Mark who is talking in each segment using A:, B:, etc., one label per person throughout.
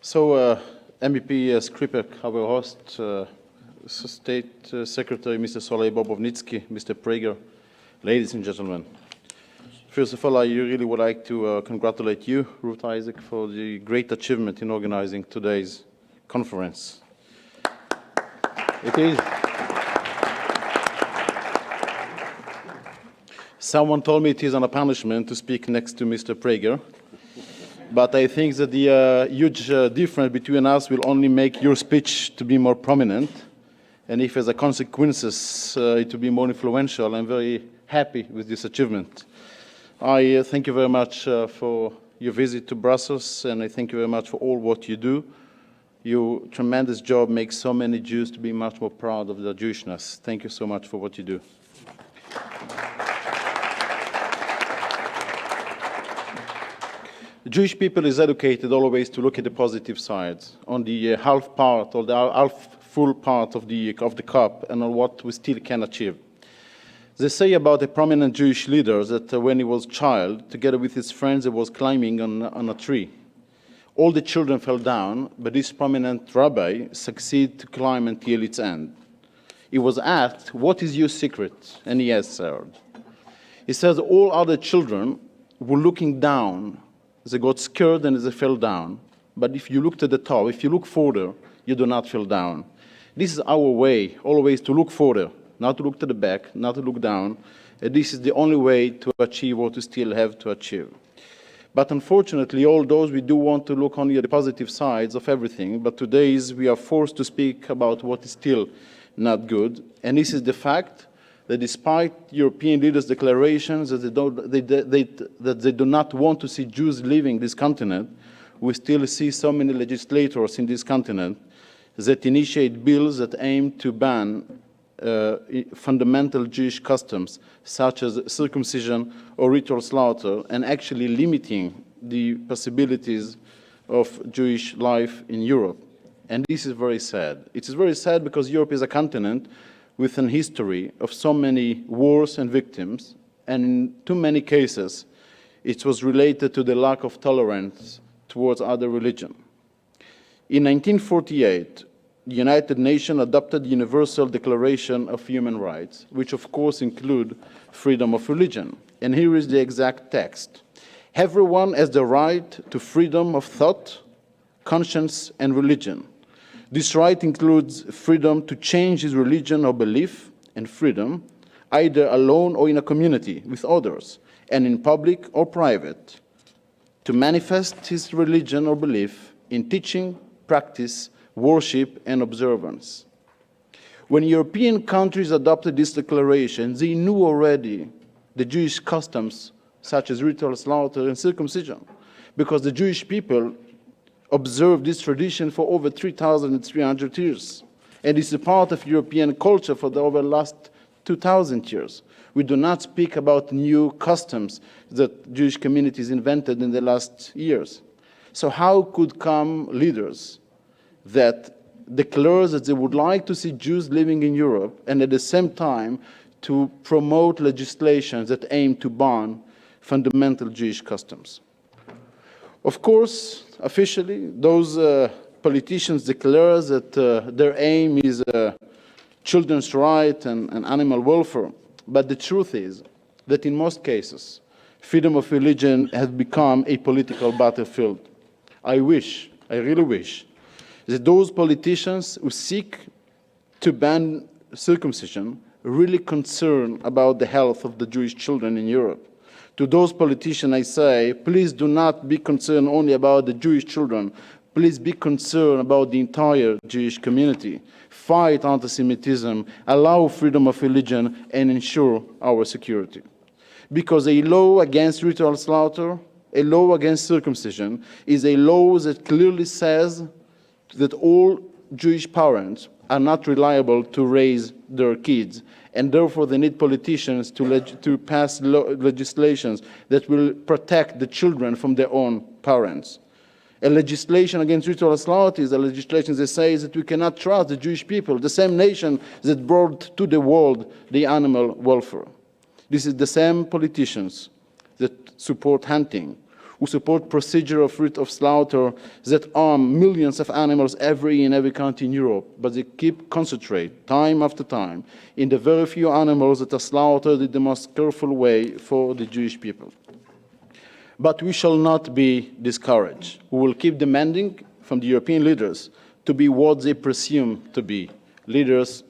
A: MEP Skripek, our host, State Secretary Mr. Solej Bobovnitsky, Mr. Prager, ladies and gentlemen. First of all, I really would like to congratulate you, Ruth Isaac, for the great achievement in organizing today's conference. It is. Someone told me it is a punishment to speak next to Mr. Prager, but I think that the huge difference between us will only make your speech to be more prominent, and if as a consequences it will be more influential. I'm very happy with this achievement. I thank you very much for your visit to Brussels, and I thank you very much for all what you do. Your tremendous job makes so many Jews to be much more proud of their Jewishness. Thank you so much for what you do. The Jewish people is educated always to look at the positive sides, on the half part or the half full part of the cup, and on what we still can achieve. They say about a prominent Jewish leader that when he was a child, together with his friends, he was climbing on a tree. All the children fell down, but this prominent rabbi succeeded to climb until its end. He was asked, "What is your secret?" And he answered. He says, all other children were looking down. They got scared and they fell down. But if you look to the top, if you look further, you do not fall down. This is our way, always to look further, not to look to the back, not to look down. And this is the only way to achieve what we still have to achieve. But unfortunately, all those we do want to look only at the positive sides of everything, but today we are forced to speak about what is still not good. And this is the fact that despite European leaders' declarations that they do not want to see Jews leaving this continent, we still see so many legislators in this continent that initiate bills that aim to ban fundamental Jewish customs, such as circumcision or ritual slaughter, and actually limiting the possibilities of Jewish life in Europe. And this is very sad. It is very sad because Europe is a continent with an history of so many wars and victims, and in too many cases, it was related to the lack of tolerance towards other religion. In 1948, the United Nations adopted the Universal Declaration of Human Rights, which of course include freedom of religion. And here is the exact text. Everyone has the right to freedom of thought, conscience, and religion. This right includes freedom to change his religion or belief, and freedom, either alone or in a community with others, and in public or private, to manifest his religion or belief in teaching, practice, worship, and observance. When European countries adopted this declaration, they knew already the Jewish customs, such as ritual slaughter and circumcision, because the Jewish people observed this tradition for over 3,300 years. And it's a part of European culture for the over last 2,000 years. We do not speak about new customs that Jewish communities invented in the last years. So how could come leaders that declare that they would like to see Jews living in Europe and at the same time to promote legislation that aim to ban fundamental Jewish customs? Of course, officially, those politicians declare that their aim is children's rights and animal welfare. But the truth is that in most cases, freedom of religion has become a political battlefield. I really wish, that those politicians who seek to ban circumcision really concerned about the health of the Jewish children in Europe. To those politicians, I say, please do not be concerned only about the Jewish children. Please be concerned about the entire Jewish community. Fight antisemitism, allow freedom of religion, and ensure our security. Because a law against ritual slaughter, a law against circumcision, is a law that clearly says that all Jewish parents are not reliable to raise their kids, and therefore they need politicians to pass legislations that will protect the children from their own parents. A legislation against ritual slaughter is a legislation that says that we cannot trust the Jewish people, the same nation that brought to the world the animal welfare. This is the same politicians that support hunting, who support procedure of rite of slaughter that harm millions of animals in every country in Europe, but they keep concentrate time after time in the very few animals that are slaughtered in the most careful way for the Jewish people. But we shall not be discouraged. We will keep demanding from the European leaders to be what they presume to be, leaders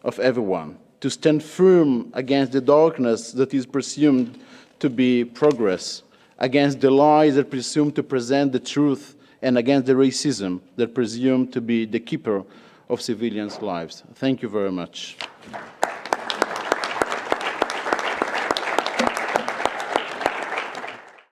A: of everyone, to stand firm against the darkness that is presumed to be progress, against the lies that presume to present the truth, and against the racism that presume to be the keeper of civilians' lives. Thank you very much.